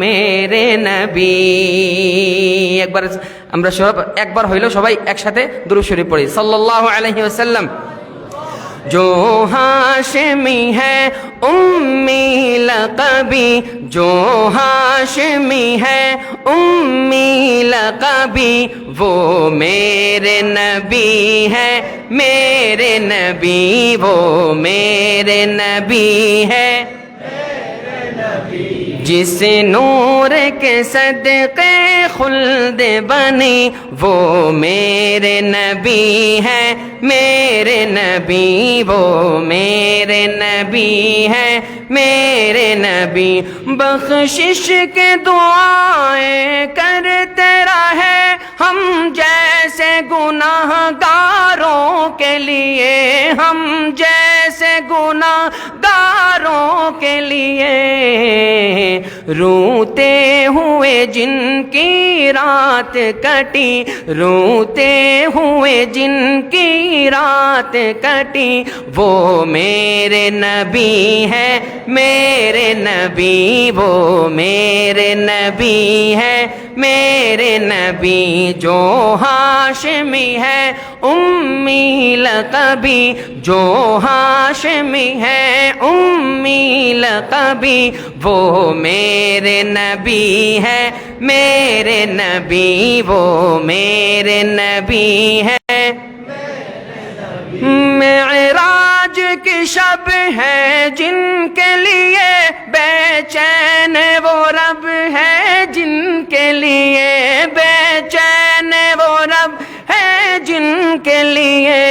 मेरे नबी। একবার হইলো সবাই একসাথে দুরূদ শরীফ পড়ি সাল্লাল্লাহু আলাইহি ওয়াসাল্লাম। जो हाशमी है उम्मी लक़बी, जो हाशमी है उम्मी लक़बी, वो मेरे नबी है मेरे नबी, वो मेरे नबी है। जिस नूर के सदक़े खुल्द बनी, वो मेरे नबी है मेरे नबी, वो मेरे नबी है मेरे नबी। बख्शिश के दुआएं करते रहे हम जैसे गुनाहगारों के लिए, हम जैसे गुनाहगारों के लिए। रोते हुए जिनकी रात कटी, रोते हुए जिनकी रात कटी, वो मेरे नबी है मेरे नबी, वो मेरे नबी है मेरे नबी। जो हाशमी है उम्मी लक़बी, जो हाशमी है उम्मी लक़बी, वो मेरे नबी है मेरे नबी, वो मेरे नबी है। मेराज की शब है जिनके लिए बेचैन वो रब है, जिनके लिए बेचैन वो रब है, जिनके लिए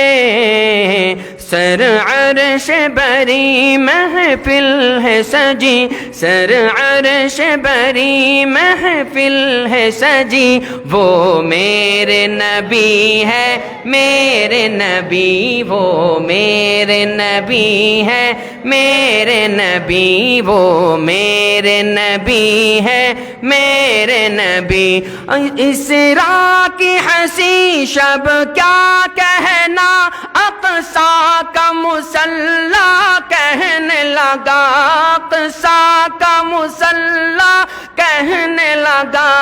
सर अर्श बरी महफिल है सजी, सर अर्श बरी महफिल है सजी, वो मेरे नबी है मेरे नबी, वो मेरे नबी है मेरे नबी, वो मेरे नबी है मेरे नबी। इसरा की हंसी शब क्या कहना, अक़सा का मुसल्ला कहने लगा, अक़सा का मुसल्ला कहने लगा।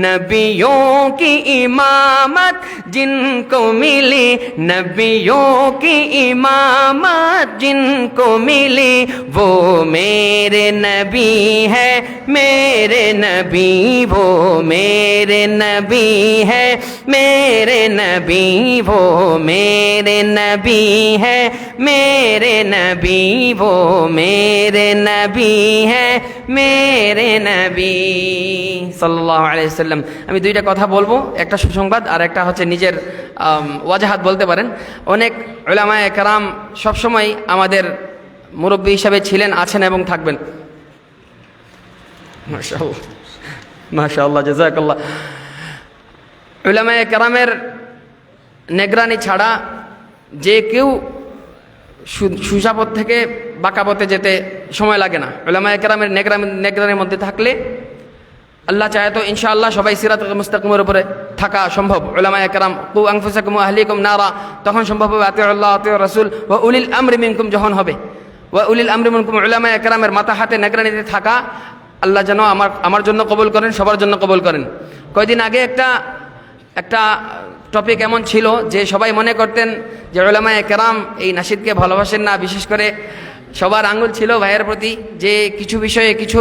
नबियों की इमामत जिनको मिली, नबियों की इमामत जिनको मिली, वो मेरे नबी है मेरे नबी, वो मेरे नबी है मेरे नबी, वो मेरे नबी है मेरे नबी, वो मेरे नबी है मेरे नबी সাল্লাল্লাহু আলাইহি ওয়াসাল্লাম। আমি দুইটা কথা বলবো, একটা সুসংবাদ আর একটা হচ্ছে নিজের ওয়াজাহাত বলতে পারেন। অনেক উলামায়ে কেরাম সবসময় আমাদের মুরব্বী হিসাবে ছিলেন, আছেন এবং থাকবেন। মাশাআল্লাহ মাশাআল্লাহ জাযাকাল্লাহ। উলামায়ে কেরামের নিগরানি ছাড়া যে কেউ সুসাপথ থেকে বাঁকা পথে যেতে সময় লাগে না। উলামায়ে কেরামের নিগরানির মধ্যে থাকলে আল্লাহ চায় তো ইনশাআল্লাহ সবাই সিরাতুল মুস্তাকিমের উপরে থাকা সম্ভব। উলামায়ে কেরাম কু আনফুসাকুম ওয়া আহলিকুম নারা, তখন সম্ভব হবে আতিউল্লাহ আতিউর রাসূল ওয়া উলিল আমরি মিনকুম যখন হবে। ওয়া উলিল আমরি মিনকুম উলামায়ে কেরামের মাথা হাতে নিগরানিতে থাকা আল্লাহ যেন আমার জন্য কবুল করেন, সবার জন্য কবুল করেন। কয়েকদিন আগে একটা টপিক এমন ছিল যে সবাই মনে করতেন যে উলামায়ে কেরাম এই নাশিদকে ভালোবাসেন না। বিশেষ করে সবার আঙ্গুল ছিল ভাইয়ের প্রতি যে কিছু বিষয়ে কিছু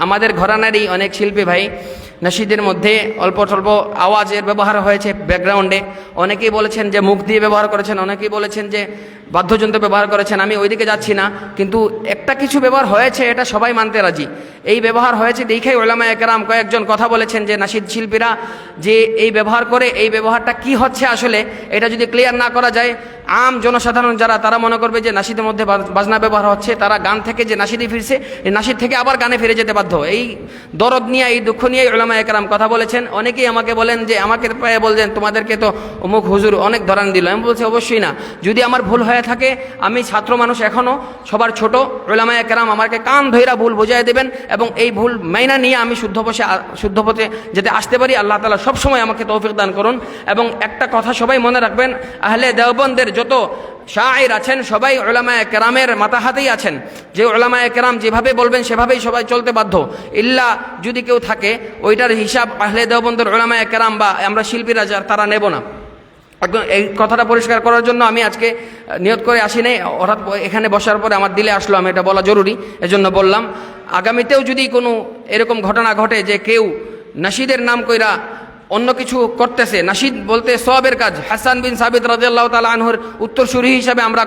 আমাদের ঘরানারই অনেক শিল্পী ভাই নাশিদের মধ্যে অল্প স্বল্প আওয়াজের ব্যবহার হয়েছে ব্যাকগ্রাউন্ডে। অনেকেই বলেছেন যে মুখ দিয়ে ব্যবহার করেছেন, অনেকেই বলেছেন যে বাদ্যযন্ত্র ব্যবহার করেছেন। আমি ওইদিকে যাচ্ছি না, কিন্তু একটা কিছু ব্যবহার হয়েছে এটা সবাই মানতে রাজি। এই ব্যবহার হয়েছে দেখেই উলামায়ে কেরাম কয়েকজন কথা বলেছেন যে নাশিদ শিল্পীরা যে এই ব্যবহার করে, এই ব্যবহারটা কি হচ্ছে আসলে এটা যদি ক্লিয়ার না করা যায়, আম জনসাধারণ যারা তারা মনে করবে যে নাশিদের মধ্যে বাজনা ব্যবহার হচ্ছে, তারা গান থেকে যে নাশিদে ফিরছে, এই নাশিদ থেকে আবার গানে ফিরে যেতে বাধ্য। এই দরদ নিয়ে, এই দুঃখ নিয়ে উলামায়ে কেরাম কথা বলেছেন। অনেকেই আমাকে বলেন যে আমাকে প্রায় বলছেন তোমাদেরকে তো অমুক হুজুর অনেক ধরান দিল। আমি বলছি অবশ্যই না, যদি আমার ভুল হয়ে থাকে আমি ছাত্র মানুষ, এখনও সবার ছোট। উলামায়ে কেরাম আমাকে কান ধইরা ভুল বুঝাই দেবেন এবং এই ভুল মাইনা নিয়ে আমি শুদ্ধ পথে যেতে আসতে পারি। আল্লাহ তাআলা সবসময় আমাকে তৌফিক দান করুন। এবং একটা কথা সবাই মনে রাখবেন, আহলে দেওবন্দের যত শায়ের আছেন সবাই উলামায়ে কেরামের মাতাহাতেই আছেন, যে উলামায়ে কেরাম যেভাবে বলবেন সেভাবেই সবাই চলতে বাধ্য। ইল্লা যদি কেউ থাকে ওইটার হিসাব আহলে দেওবন্দের উলামায়ে কেরাম বা আমরা শিল্পীরা তারা নেব না। এই কথাটা পরিষ্কার করার জন্য আমি আজকে নিয়ত করে আসি নাই, হঠাৎ এখানে বসার পরে আমার দিলে আসলো, আমি এটা বলা জরুরি, এজন্য বললাম। আগামীতেও যদি কোনো এরকম ঘটনা ঘটে যে কেউ নাশিদের নাম কইরা অন্য কিছু করতেছে, নাশিদ বলতে সওয়াবের কাজ, হাসান বিন সাবিত রাদিয়াল্লাহু তাআলা আনহুর উত্তরসূরি হিসাবে আমরা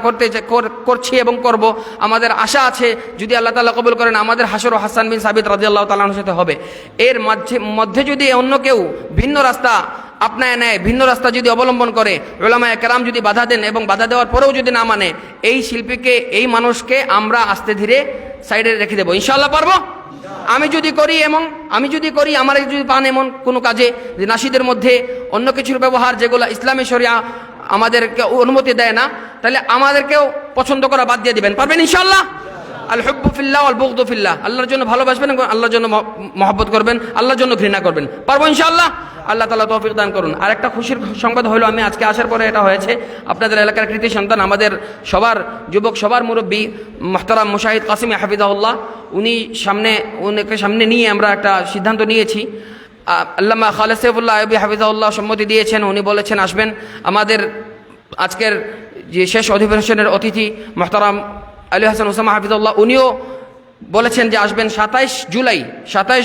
করছি এবং করব। আমাদের আশা আছে যদি আল্লাহ তাআলা কবুল করেন আমাদের হাসর হাসান বিন সাবিত রাদিয়াল্লাহু তাআলা আনহুর সাথে হবে। এর মধ্যে যদি অন্য কেউ ভিন্ন রাস্তা আপনায় নেয়, ভিন্ন রাস্তা যদি অবলম্বন করে, উলামায়ে কেরাম যদি বাধা দেন এবং বাধা দেওয়ার পরেও যদি না মানে, এই শিল্পীকে, এই মানুষকে আমরা আস্তে ধীরে সাইডে রেখে দেবো। ইনশাআল্লাহ পারবো। আমি যদি করি আমার যদি পান এমন কোনো কাজে যে নাশিদের মধ্যে অন্য কিছুর ব্যবহার যেগুলো ইসলামী শরিয়া আমাদেরকে অনুমতি দেয় না, তাহলে আমাদেরকেও পছন্দ করা বাদ দিয়ে দিবেন। পারবেন ইনশাআল্লাহ? আল হুব্বু ফিল্লাহ ওয়াল বুগদু ফিল্লাহ, আল্লাহর জন্য ভালোবাসবেন এবং আল্লাহর জন্য মহব্বত করবেন, আল্লাহর জন্য ঘৃণা করবেন। পারবো ইনশাআল্লাহ? আল্লাহ তাআলা তৌফিক দান করুন। আর একটা খুশির সংবাদ হলো, আমি আজকে আসার পরে এটা হয়েছে, আপনাদের এলাকার কৃতি সন্তান, আমাদের সবার যুবক, সবার মুরব্বী মুহতারাম মুশাহিদ কাসিম হাফিজাহুল্লাহ, উনিকে সামনে নিয়ে আমরা একটা সিদ্ধান্ত নিয়েছি। আল্লামা খালেদ সাইফুল্লাহ আইয়ুবী হাফিজাহুল্লাহ সম্মতি দিয়েছেন, উনি বলেছেন আসবেন। আমাদের আজকের যে শেষ অধিবেশনের অতিথি মুহতারাম আলী হাসান ওসামা হাফিজাহুল্লাহ, উনিও বলেছেন যে আসবেন 27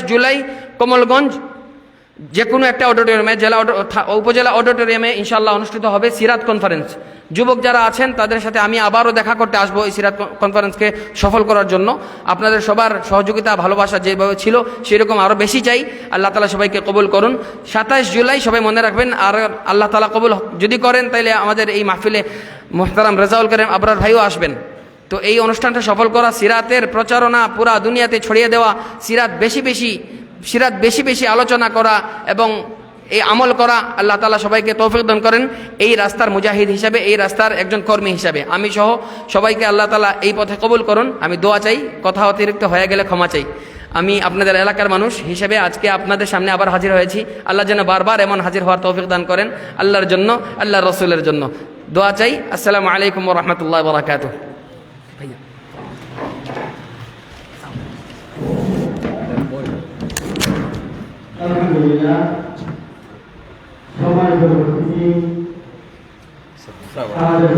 জুলাই কমলগঞ্জ যে কোনো একটা অডিটোরিয়ামে, উপজেলা অডিটোরিয়ামে ইনশাআল্লাহ অনুষ্ঠিত হবে সিরাত কনফারেন্স। যুবক যারা আছেন তাদের সাথে আমি আবারও দেখা করতে আসবো এই সিরাত কনফারেন্সকে সফল করার জন্য। আপনাদের সবার সহযোগিতা, ভালোবাসা যেভাবে ছিল সেরকম আরও বেশি চাই। আল্লাহ তাআলা সবাইকে কবুল করুন। 27 জুলাই সবাই মনে রাখবেন। আর আল্লাহ তাআলা কবুল যদি করেন তাহলে আমাদের এই মাহফিলে মুহতারাম রেজাউল করিম আবরার ভাইও আসবেন। তো এই অনুষ্ঠানটা সফল করা, সিরাতের প্রচারণা পুরা দুনিয়াতে ছড়িয়ে দেওয়া, সিরাত বেশি বেশি আলোচনা করা এবং এই আমল করা, আল্লাহ তাআলা সবাইকে তৌফিক দান করেন। এই রাস্তার মুজাহিদ হিসাবে, এই রাস্তার একজন কর্মী হিসাবে আমি সহ সবাইকে আল্লাহ তাআলা এই পথে কবুল করুন। আমি দোয়া চাই, কথা অতিরিক্ত হয়ে গেলে ক্ষমা চাই। আমি আপনাদের এলাকার মানুষ হিসেবে আজকে আপনাদের সামনে আবার হাজির হয়েছি। আল্লাহ যেন বারবার এমন হাজির হওয়ার তৌফিক দান করেন, আল্লাহর জন্য, আল্লাহর রাসূলের জন্য দোয়া চাই। আসসালামু আলাইকুম ওয়া রাহমাতুল্লাহি ওয়া বারাকাতুহু। আলহামদুলিল্লাহ, সম্মানিত উপস্থিতি, আমাদের